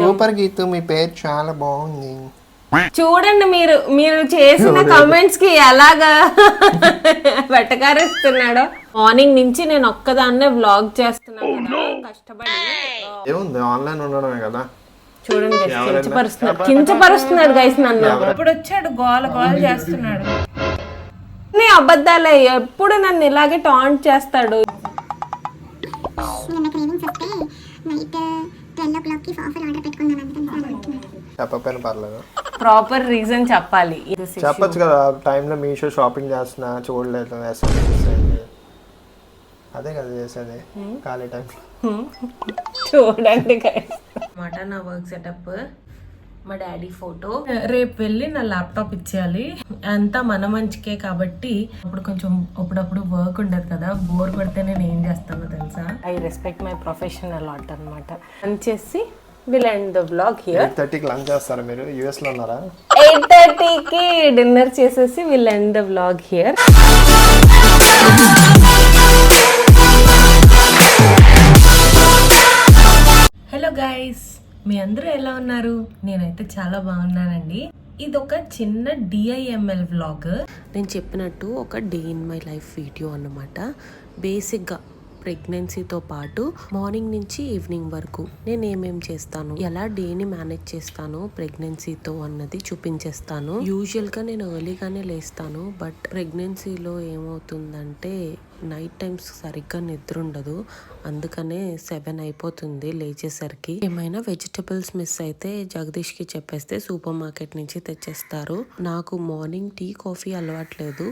Super Geethu, మీ పేరు చాలా బాగుంది. చూడండి మీరు చేసిన కమెంట్స్ కి ఎలాగా వెటకారిస్తున్నాడో. మార్నింగ్ నుంచి నేను ఒక్కదాన్నే వ్లాగ్ చేస్తున్నాను కష్టపడి. ఏముంది, ఆన్లైన్ ఉండడమే కదా. చూడండి కించపరుస్తున్నాడు గైస్ నన్ను. ఇప్పుడు వచ్చాడు గోల గోల చేస్తున్నాడు. నీ అబద్ధాలే, ఎప్పుడు నన్ను ఇలాగే టాంట్ చేస్తాడు. చెప్పకపోయినా పర్లేదు, ప్రాపర్ రీజన్ చెప్పాలి. చెప్పచ్చు కదా. టైంలో మీషో షాపింగ్ చేస్తున్నా, చూడలేదు, అదే కదా చేసేది ఖాళీ టైం. చూడండి మాట నా వర్క్ సెటప్. మా డాడీ ఫోటో. రేపు వెళ్ళి నా ల్యాప్టాప్ ఇచ్చేయాలి. అంతా మన మంచికే కాబట్టి అప్పుడప్పుడు వర్క్ ఉండదు కదా. బోర్ పడితే నేను ఏం చేస్తానో తెలుసా, I respect my professional art అనమాట. చేసి will end the vlog here. 8:30కి లంచ్ చేస్తారా మీరు? యుఎస్ లో ఉన్నారా? 8:30కి డిన్నర్ చేసేసి will end the vlog here. Hello guys, మీ అందరూ ఎలా ఉన్నారు? నేనైతే చాలా బాగున్నానండి. ఇది ఒక చిన్న DIML వ్లాగ్. నేను చెప్పినట్టు ఒక day in my life video అన్నమాట. బేసిక్గా ప్రెగ్నెన్సీతో పాటు మార్నింగ్ నుంచి ఈవినింగ్ వరకు నేను ఏమేం చేస్తాను, ఎలా డేని మేనేజ్ చేస్తాను ప్రెగ్నెన్సీతో అన్నది చూపించేస్తాను. యూజువల్గా నేను ఎర్లీగానే లేస్తాను, బట్ ప్రెగ్నెన్సీలో ఏమవుతుందంటే నైట్ టైమ్స్ సరిగ్గా నిద్ర ఉండదు. అందుకనే 7 అయిపోతుంది లేచేసరికి. ఏమైనా వెజిటబుల్స్ మిస్ అయితే జగదీష్కి చెప్పేస్తే సూపర్ మార్కెట్ నుంచి తెచ్చేస్తారు. నాకు మార్నింగ్ టీ కాఫీ అలవాట్లేదు.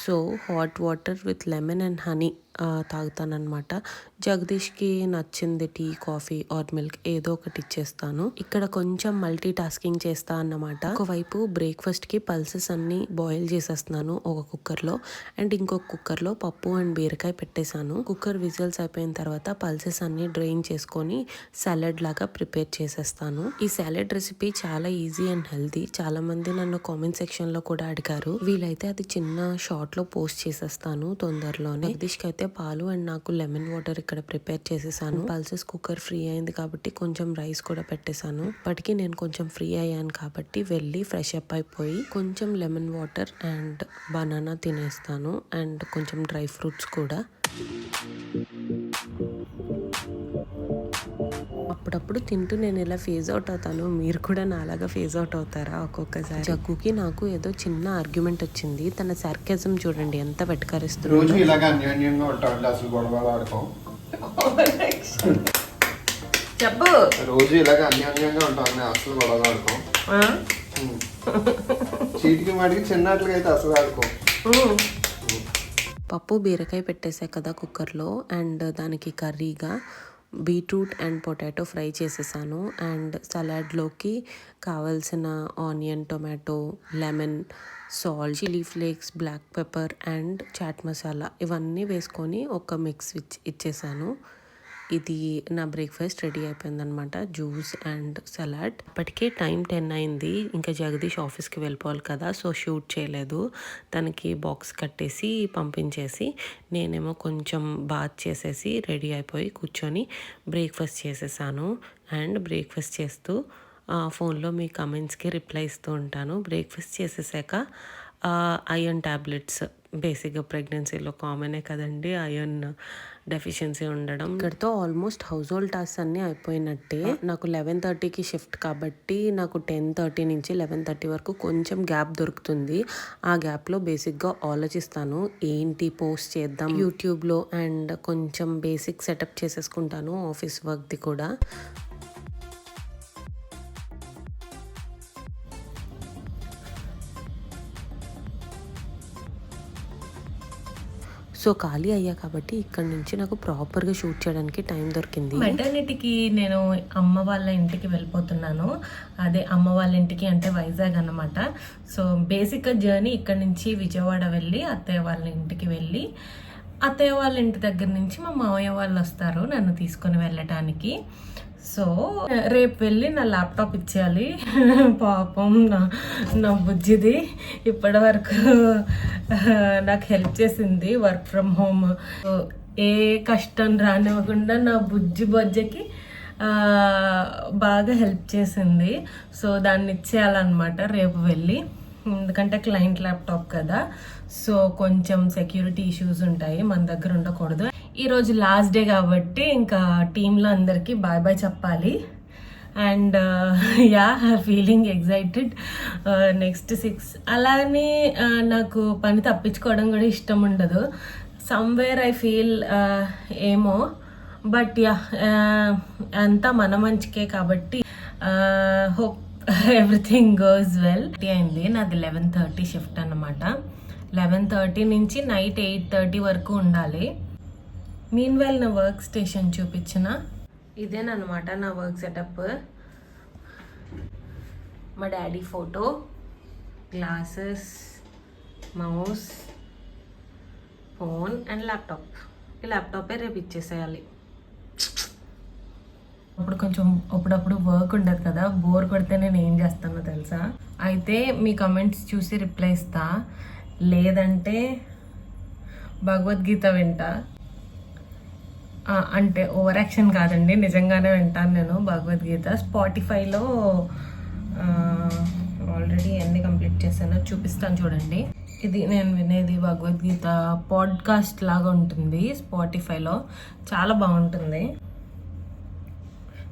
So hot water with lemon and honey తాగుతానమాట. జగదీష్కి నచ్చింది టీ, కాఫీ ఆర్ మిల్క్ ఏదో ఒకటి ఇచ్చేస్తాను. ఇక్కడ కొంచెం మల్టీ టాస్కింగ్ చేస్తా అన్నమాట. ఒకవైపు బ్రేక్ఫాస్ట్కి పల్సెస్ అన్ని బాయిల్ చేసేస్తున్నాను ఒక కుక్కర్లో, అండ్ ఇంకొక కుక్కర్లో పప్పు అండ్ బీరకాయ పెట్టేశాను. కుక్కర్ విజిల్స్ అయిపోయిన తర్వాత పల్సెస్ అన్ని డ్రైన్ చేసుకొని సాలడ్ లాగా ప్రిపేర్ చేసేస్తాను. ఈ సాలడ్ రెసిపీ చాలా ఈజీ అండ్ హెల్తీ. చాలా మంది నన్ను కామెంట్ సెక్షన్ లో కూడా అడిగారు. వీలైతే అది చిన్న షార్ట్ లో పోస్ట్ చేసేస్తాను తొందరలోనే. జగదీష్కి అయితే పాలు అండ్ నాకు లెమన్ వాటర్ ఇక్కడ ప్రిపేర్ చేసేసాను. పల్సెస్ కుక్కర్ ఫ్రీ అయింది కాబట్టి కొంచెం రైస్ కూడా పెట్టేశాను. ఇప్పటికీ నేను కొంచెం ఫ్రీ అయ్యాను కాబట్టి వెళ్ళి ఫ్రెష్ అప్ అయిపోయి కొంచెం లెమన్ వాటర్ అండ్ బనానా తినేస్తాను, అండ్ కొంచెం డ్రై ఫ్రూట్స్ కూడా. అప్పుడప్పుడు తింటూ నేను ఇలా ఫేజ్ అవుట్ అవుతాను. మీరు కూడా నాలాగా ఫేజ్ అవుట్ అవుతారా ఒక్కొక్కసారి? జగ్గుకి నాకు ఏదో చిన్న ఆర్గ్యుమెంట్ వచ్చింది. తన సార్కాజం చూడండి ఎంత వెటకారిస్తుంది. చెప్పు. రోజు ఇలాగ అన్యోన్యంగా ఉంటాం, అసలు గొడవ ఆడుకోం. చీటికి మాటికి చిన్నట్లుగా అయితే అసలు ఆడుకోం. పప్పు బీరకాయ పెట్టేసా కదా కుక్కర్లో, అండ్ దానికి కర్రీగా బీట్రూట్ అండ్ పొటాటో ఫ్రై చేసేసాను. అండ్ సలాడ్లోకి కావాల్సిన onion, tomato, lemon, salt, chilli flakes, black pepper and chaat masala ఇవన్నీ వేసుకొని ఒక మిక్స్ ఇచ్చేసాను. ఇది నా బ్రేక్ఫాస్ట్ రెడీ అయిపోయిందనమాట. Juice and salad. ఇప్పటికే టైం 10 అయింది. ఇంకా జగదీష్ ఆఫీస్కి వెళ్ళిపోవాలి కదా, సో షూట్ చేయలేదు. తనకి బాక్స్ కట్టేసి పంపించేసి నేనేమో కొంచెం బాత్ చేసేసి రెడీ అయిపోయి కూర్చొని బ్రేక్ఫాస్ట్ చేసేసాను. అండ్ బ్రేక్ఫాస్ట్ చేస్తూ ఫోన్లో మీ కమెంట్స్కి రిప్లై ఇస్తూ ఉంటాను. బ్రేక్ఫాస్ట్ చేసేసాక ఐరన్ ట్యాబ్లెట్స్ బేసిక్గా ప్రెగ్నెన్సీలో కామనే కదండి ఐరన్ డెఫిషియన్సీ ఉండడం. ఇక్కడతో ఆల్మోస్ట్ హౌస్ హోల్డ్ టాస్క్ అన్నీ అయిపోయినట్టే. నాకు 11:30కి షిఫ్ట్ కాబట్టి నాకు 10:30 నుంచి 11:30 వరకు కొంచెం గ్యాప్ దొరుకుతుంది. ఆ గ్యాప్లో బేసిక్గా ఆలోచిస్తాను ఏంటి పోస్ట్ చేద్దాం యూట్యూబ్లో, అండ్ కొంచెం బేసిక్ సెటప్ చేసేసుకుంటాను ఆఫీస్ వర్క్ది కూడా. సో ఖాళీ అయ్యా కాబట్టి ఇక్కడ నుంచి నాకు ప్రాపర్గా షూట్ చేయడానికి టైం దొరికింది. మెటర్నిటీకి నేను అమ్మ వాళ్ళ ఇంటికి వెళ్ళిపోతున్నాను. అదే అమ్మ వాళ్ళ ఇంటికి అంటే వైజాగ్ అన్నమాట. సో బేసిక్గా జర్నీ ఇక్కడ నుంచి విజయవాడ వెళ్ళి అత్తయ్య వాళ్ళ ఇంటికి వెళ్ళి, అత్తయ్య వాళ్ళ ఇంటి దగ్గర నుంచి మా మామయ్య వాళ్ళు వస్తారు నన్ను తీసుకొని వెళ్ళటానికి. సో రేపు వెళ్ళి నా ల్యాప్టాప్ ఇచ్చేయాలి. పాపం నా బుజ్జిది ఇప్పటి వరకు నాకు హెల్ప్ చేసింది వర్క్ ఫ్రమ్ హోమ్. ఏ కష్టం రానివ్వకుండా నా బుజ్జికి బాగా హెల్ప్ చేసింది. సో దాన్ని ఇచ్చేయాలన్నమాట రేపు వెళ్ళి, ఎందుకంటే క్లయింట్ ల్యాప్టాప్ కదా, సో కొంచెం సెక్యూరిటీ ఇష్యూస్ ఉంటాయి, మన దగ్గర ఉండకూడదు. ఈరోజు లాస్ట్ డే కాబట్టి ఇంకా టీంలో అందరికీ బాయ్ బాయ్ చెప్పాలి. And yeah feeling excited. Next 6 అలానే నాకు పని తప్పించుకోవడం కూడా ఇష్టం ఉండదు. సమ్వేర్ ఐ ఫీల్ ఏమో, బట్ యా అంతా మన మంచికే కాబట్టి హోప్ ఎవ్రీథింగ్ గోస్ వెల్. అయింది నాది 11:30 షిఫ్ట్ అన్నమాట. 11:30 నుంచి నైట్ 8:30 వరకు ఉండాలి. మీన్ వెల్ నా వర్క్ స్టేషన్ చూపించిన ఇదేనమాట నా వర్క్ సెటప్. మా daddy photo, glasses, mouse, phone and laptop. ఈ ల్యాప్టాపే రేపు ఇచ్చేసేయాలి. అప్పుడప్పుడు వర్క్ ఉండదు కదా, బోర్ కొడితే నేను ఏం చేస్తానో తెలుసా, అయితే మీ కమెంట్స్ చూసి రిప్లై ఇస్తా, లేదంటే భగవద్గీత వింటా. అంటే ఓవర్ యాక్షన్ కాదండి, నిజంగానే వింటాను నేను భగవద్గీత. స్పాటిఫైలో ఆల్రెడీ ఎన్ని కంప్లీట్ చేశానో చూపిస్తాను చూడండి. ఇది నేను వినేది భగవద్గీత పాడ్కాస్ట్ లాగా ఉంటుంది స్పాటిఫైలో. చాలా బాగుంటుంది,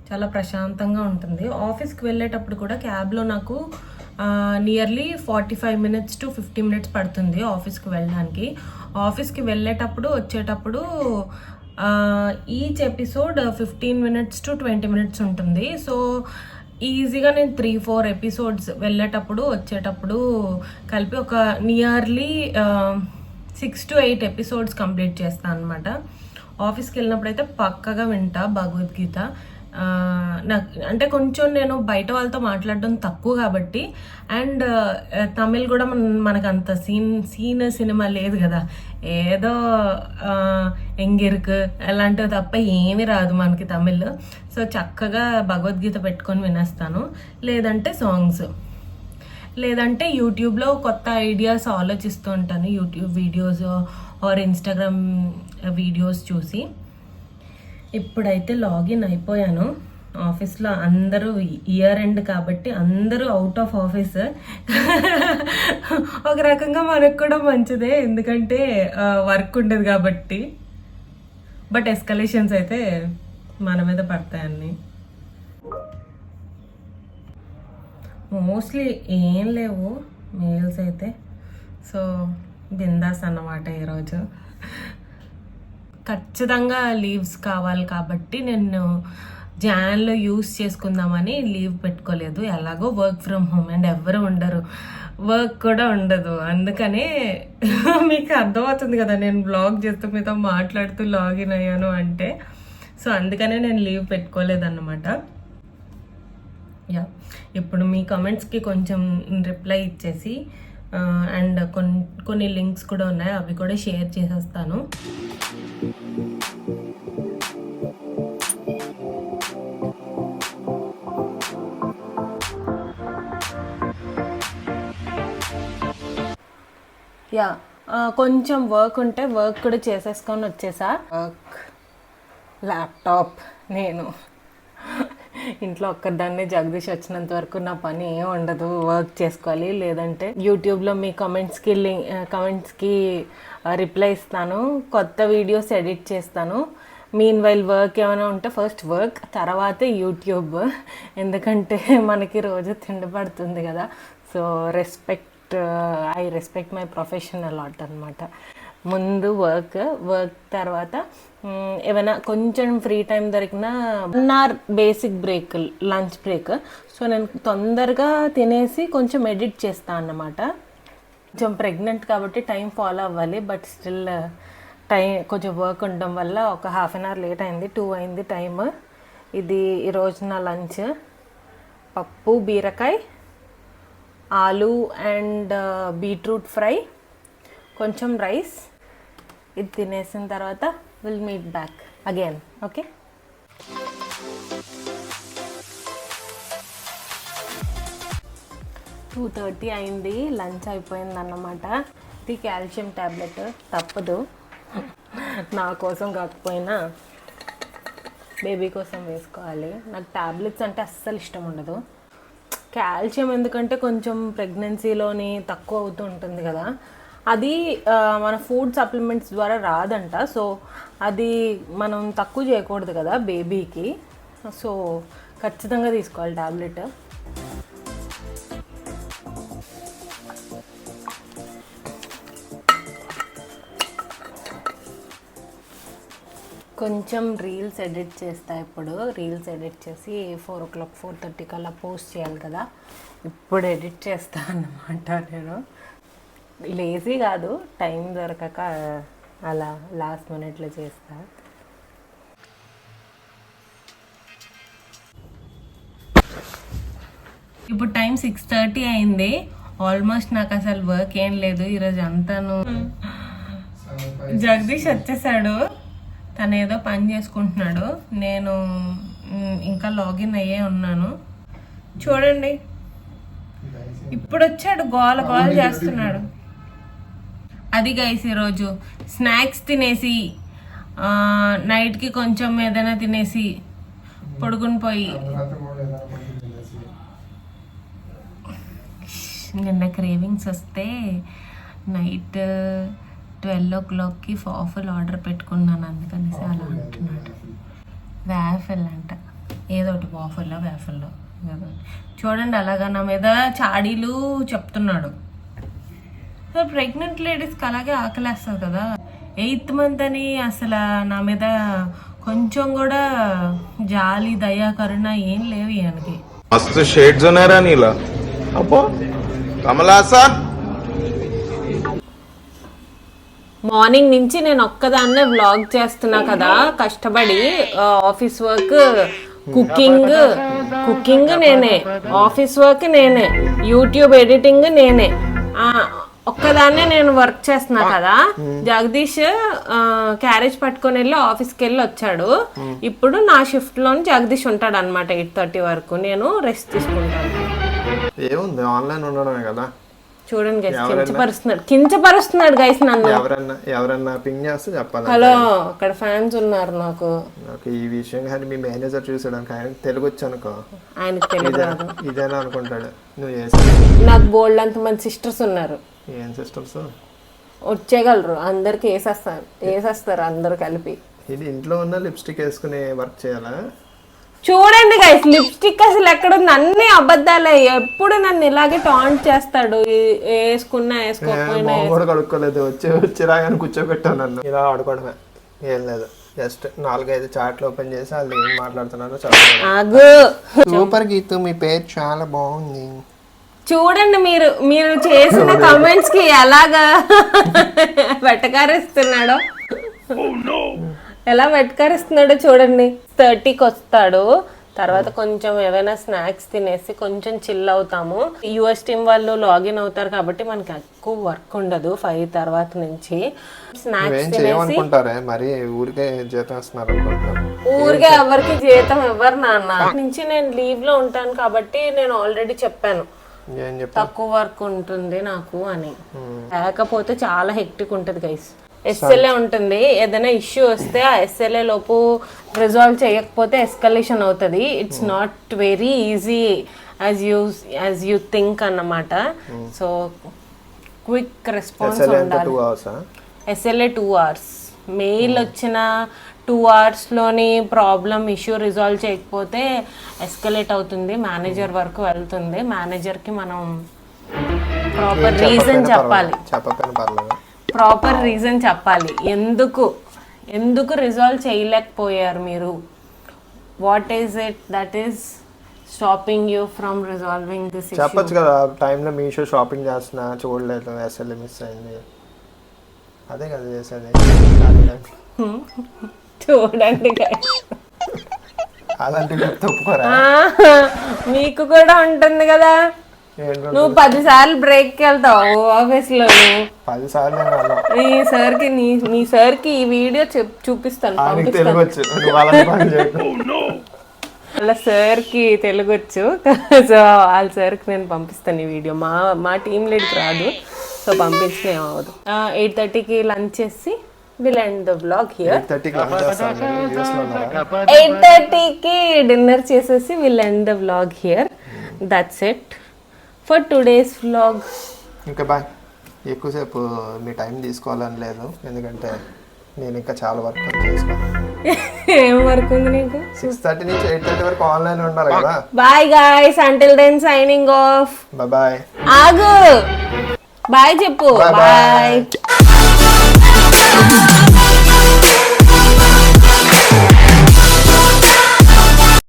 చాలా ప్రశాంతంగా ఉంటుంది. ఆఫీస్కి వెళ్ళేటప్పుడు కూడా క్యాబ్లో నాకు నియర్లీ 45 minutes to 50 minutes పడుతుంది ఆఫీస్కి వెళ్ళడానికి. ఆఫీస్కి వెళ్ళేటప్పుడు వచ్చేటప్పుడు each episode 15 minutes to 20 minutes ఉంటుంది. సో ఈజీగా నేను 3-4 ఎపిసోడ్స్ వెళ్ళేటప్పుడు వచ్చేటప్పుడు కలిపి ఒక నియర్లీ 6 to 8 ఎపిసోడ్స్ కంప్లీట్ చేస్తాను అనమాట. ఆఫీస్కి వెళ్ళినప్పుడు అయితే పక్కగా వింటా భగవద్గీత. నాకు అంటే కొంచెం నేను బయట వాళ్ళతో మాట్లాడడం తక్కువ కాబట్టి, అండ్ తమిళ్ కూడా మనకు అంత సినిమా లేదు కదా, ఏదో ఎంగిరుకు అలాంటివి తప్ప ఏమీ రాదు మనకి తమిళ్. సో చక్కగా భగవద్గీత పెట్టుకొని వినేస్తాను, లేదంటే సాంగ్స్, లేదంటే యూట్యూబ్లో కొత్త ఐడియాస్ ఆలోచిస్తూ ఉంటాను, YouTube videos or Instagram videos చూసి. ఇప్పుడైతే లాగిన్ అయిపోయాను ఆఫీస్లో. అందరూ ఇయర్ ఎండ్ కాబట్టి అందరూ అవుట్ ఆఫ్ ఆఫీస్. ఒక రకంగా మనకు కూడా మంచిదే, ఎందుకంటే వర్క్ ఉండదు కాబట్టి. బట్ ఎస్కలేషన్స్ అయితే మన మీద పడతాయన్ని. మోస్ట్లీ ఏం లేవు మెయిల్స్ అయితే, సో బిందాస్ అన్నమాట ఈరోజు. ఖచ్చితంగా లీవ్స్ కావాలి కాబట్టి నేను జాన్లో యూస్ చేసుకుందామని లీవ్ పెట్టుకోలేదు. ఎలాగో వర్క్ ఫ్రమ్ హోమ్ అండ్ ఎవరు ఉండరు, వర్క్ కూడా ఉండదు, అందుకనే మీకు అర్థమవుతుంది కదా నేను బ్లాగ్ చేస్తూ మీతో మాట్లాడుతూ లాగిన్ అయ్యాను అంటే. సో అందుకనే నేను లీవ్ పెట్టుకోలేదన్నమాట. యా, ఇప్పుడు మీ కమెంట్స్కి కొంచెం రిప్లై ఇచ్చేసి అండ్ కొన్ని లింక్స్ కూడా ఉన్నాయి, అవి కూడా షేర్ చేసేస్తాను. యా, కొంచెం వర్క్ ఉంటే వర్క్ కూడా చేసేసుకొని వచ్చేసా. వర్క్, ల్యాప్టాప్, నేను ఇంట్లో ఒక్కదాన్ని. జగదీష్ వచ్చినంత వరకు నా పని ఏం ఉండదు, వర్క్ చేసుకోవాలి, లేదంటే యూట్యూబ్లో మీ కమెంట్స్కి రిప్లై ఇస్తాను, కొత్త వీడియోస్ ఎడిట్ చేస్తాను. మీన్ వైల్ వర్క్ ఏమైనా ఉంటే ఫస్ట్ వర్క్, తర్వాతే యూట్యూబ్, ఎందుకంటే మనకి రోజు తిండి పడుతుంది కదా. So I respect my profession a lot అనమాట. ముందు వర్క్ తర్వాత ఏమైనా కొంచెం ఫ్రీ టైం దొరికినా 1 hour basic break, lunch break. So నేను తొందరగా తినేసి కొంచెం ఎడిట్ చేస్తాను అన్నమాట. కొంచెం ప్రెగ్నెంట్ కాబట్టి టైం ఫాలో అవ్వాలి, బట్ స్టిల్ కొంచెం వర్క్ ఉండడం వల్ల ఒక 1/2 hour లేట్ అయింది, 2 అయింది టైం. ఇది ఈరోజు నా లంచ్: పప్పు, బీరకాయ, ఆలు అండ్ బీట్రూట్ ఫ్రై, కొంచెం రైస్. ఇది తినేసిన తర్వాత will meet back again. Okay, 2:30 అయింది, లంచ్ అయిపోయింది అన్నమాట. ఇది కాల్షియం ట్యాబ్లెట్, తప్పదు, నా కోసం కాకపోయినా బేబీ కోసం వేసుకోవాలి. నాకు టాబ్లెట్స్ అంటే అస్సలు ఇష్టం ఉండదు. కాల్షియం ఎందుకంటే కొంచెం ప్రెగ్నెన్సీలోని తక్కువ అవుతూ ఉంటుంది కదా, అది మన ఫుడ్ సప్లిమెంట్స్ ద్వారా రాదంట. సో అది మనం తక్కువ చేయకూడదు కదా బేబీకి. సో ఖచ్చితంగా తీసుకోవాలి టాబ్లెట్. కొంచెం రీల్స్ ఎడిట్ చేస్తా. ఇప్పుడు రీల్స్ ఎడిట్ చేసి 4 o'clock 4:30 కల్లా పోస్ట్ చేయాలి కదా, ఇప్పుడు ఎడిట్ చేస్తా అన్నమాట. నేను లేజీ కాదు, టైం దొరకక అలా లాస్ట్ మినిట్లో చేస్తా. ఇప్పుడు టైం 6:30 అయింది. ఆల్మోస్ట్ నాకు అసలు వర్క్ ఏం లేదు ఈరోజు అంతాను. జగదీష్ వచ్చేసాడు, తను ఏదో పని చేసుకుంటున్నాడు. నేను ఇంకా లాగిన్ అయ్యే ఉన్నాను. చూడండి, ఇప్పుడు వచ్చాడు, గోల గోల చేస్తున్నాడు. అది గైస్ ఈరోజు స్నాక్స్ తినేసి నైట్కి కొంచెం ఏదైనా తినేసి పడుకుని పోయి, నిన్న క్రేవింగ్స్ వస్తే నైట్ 12 o'clockకి వాఫల్ ఆర్డర్ పెట్టుకున్నాను, అందుకనేసి అలా అంటున్నాడు. వ్యాఫల్ అంట, ఏదో ఒకటి వాఫల్లో వ్యాఫల్లో. చూడండి అలాగా నా మీద చాడీలు చెప్తున్నాడు. ప్రెగ్నెంట్ లేడీస్కి అలాగే ఆకలేస్తుంది కదా. 8th month అని అసలు నా మీద కొంచెం కూడా జాలి దయా కరుణ ఏం లేవు ఈయనకి. మస్తు షేడ్స్ ఉన్నారా నీలా అబ్బో కమలాసన్. మార్నింగ్ నుంచి నేను ఒక్కదాన్నే వ్లాగ్ చేస్తున్నా కదా కష్టపడి. ఆఫీస్ వర్క్, కుకింగ్ నేనే, ఆఫీస్ వర్క్ నేనే, యూట్యూబ్ ఎడిటింగ్ నేనే, ఒక్కదాన్నే నేను వర్క్ చేస్తున్నా కదా. జగదీష్ క్యారేజ్ పట్టుకొని వెళ్ళి ఆఫీస్కి వెళ్ళి వచ్చాడు. ఇప్పుడు నా షిఫ్ట్ లో జగదీష్ ఉంటాడు అనమాట 8:30 వరకు. నేను రెస్ట్ తీసుకుంటాను. ఏముంది, ఆన్లైన్ ఉండడమే కదా. చూడండి గైస్, కించపరుస్తున్నాడు గైస్ నన్ను. ఎవరన్నా పింగ్ చేస్తే చెప్పాలి. హలో, అక్కడ ఫ్యాన్స్ ఉన్నారు. నాకు ఈ విషయం కానీ మీ మేనేజర్ చూసాడానికి ఆయన తెలుగు వచ్చు అనుకో, ఆయనకు తెలియదు, ఇదేనా అనుకుంటాడు. నువ్వు చేసా నాకు బోల్డ్ అంత మంది సిస్టర్స్ ఉన్నారు. ఏం సిస్టర్స్ వచ్చేయగలరు, అందరికి వేసేస్తారు అందరు కలిపి. ఇది ఇంట్లో ఉన్న లిప్స్టిక్ వేసుకుని వర్క్ చేయాలా? చూడండి గైస్, లిప్స్టిక్ అసలు ఎక్కడుంది, అన్ని అబద్ధాలే. ఎప్పుడు నన్ను ఇలాగే టాంట్ చేస్తాడు, వేసుకున్నా వేసుకోకపోయినా. కూడా కడుక్కోలేదు, వచ్చి రాగానే కూర్చోబెట్టాను నన్ను. ఇలా ఆడుకోవడమే, ఏం లేదు. జస్ట్ 4-5 చాట్లు ఓపెన్ చేసి వాళ్ళు ఏం మాట్లాడుతున్నారో చదువు. సూపర్ గీతు, మీ పేరు చాలా బాగుంది. చూడండి మీరు చేసిన కమెంట్స్ కి ఎలాగా వెటకారిస్తున్నాడో, ఎలా వెటకారిస్తున్నాడో చూడండి. 30కి వస్తాడు, తర్వాత కొంచెం ఏదైనా స్నాక్స్ తినేసి కొంచెం చిల్ అవుతాము. యూఎస్ టీమ్ వాళ్ళు లాగిన్ అవుతారు కాబట్టి మనకి ఎక్కువ వర్క్ ఉండదు 5 తర్వాత నుంచి. స్నాక్స్ తినేసి ఊరికే ఎవరికి జీతం ఇవ్వరు నాన్న. నుంచి నేను లీవ్ లో ఉంటాను కాబట్టి నేను ఆల్రెడీ చెప్పాను తక్కువ వర్క్ ఉంటుంది నాకు అని. లేకపోతే చాలా హెక్టిక్ ఉంటుంది గైస్. ఎస్ఎల్ఏ ఉంటుంది, ఏదైనా ఇష్యూ వస్తే ఆ ఎస్ఎల్ఏ లోపు రిజాల్వ్ చేయకపోతే ఎస్కలేషన్ అవుతుంది. It's not very easy as you think అన్నమాట. సో క్విక్ రెస్పాన్స్ ఉండాలి. ఎస్ఎల్ఏ 2 hours, మెయిల్ వచ్చిన 2 hoursలోని ప్రాబ్లం ఇష్యూ రిజాల్వ్ చేయకపోతే ఎస్కలేట్ అవుతుంది, మేనేజర్ వరకు వెళ్తుంది. మేనేజర్కి మనం ప్రాపర్ రీజన్ చెప్పాలి, ప్రాపర్ రీజన్ చెప్పాలి. ఎందుకు రిజాల్వ్ చేయలేకపోయారు మీరు, what is it that is stopping you from resolving this issue చెప్పొచ్చు కదా. టైంలో మీషో షాపింగ్ చేస్తున్నా, చూడలేదు, ఎస్ఎల్ఏ మిస్ అయింది, అదే కదా చేసేది. చూడండి అలాంటివి ఒప్పుకోరా? మీకు కూడా ఉంటుంది కదా, నువ్వు 10 సార్లు బ్రేక్ వెళ్తావు ఆఫీస్ లో. 10 సార్లు మీ సార్ కి ఈ వీడియో చూపిస్తాను, వాళ్ళ సార్ కి తెలుగొచ్చు. సో వాళ్ళ సార్ కి నేను పంపిస్తాను ఈ వీడియో. మా టీం లీడ్కి రాదు, సో పంపించిన ఏమవదు. 8:30కి లంచ్ చేసి will end the vlog here. 8:30కి లంచ్ చేస్తాను. యూఎస్ లో ఉన్నారా? 8:30కి డిన్నర్ చేసేసి will end the vlog here. That's it for today's vlog. ఇంకా బాయ్. ఎక్కువసేపు మీ టైం తీసుకోవాలని లేదు, ఎందుకంటే నేను ఇంకా చాలా వర్క్ చేసుకోవాలి. ఏం వర్క్ ఉంది నీకు? 6:30 నుంచి 8:30 వరకు ఆన్లైన్ ఉండాలి కదా. Bye guys, until then signing off. Bye. ఆగు, బాయ్ చెప్పు. బాయ్.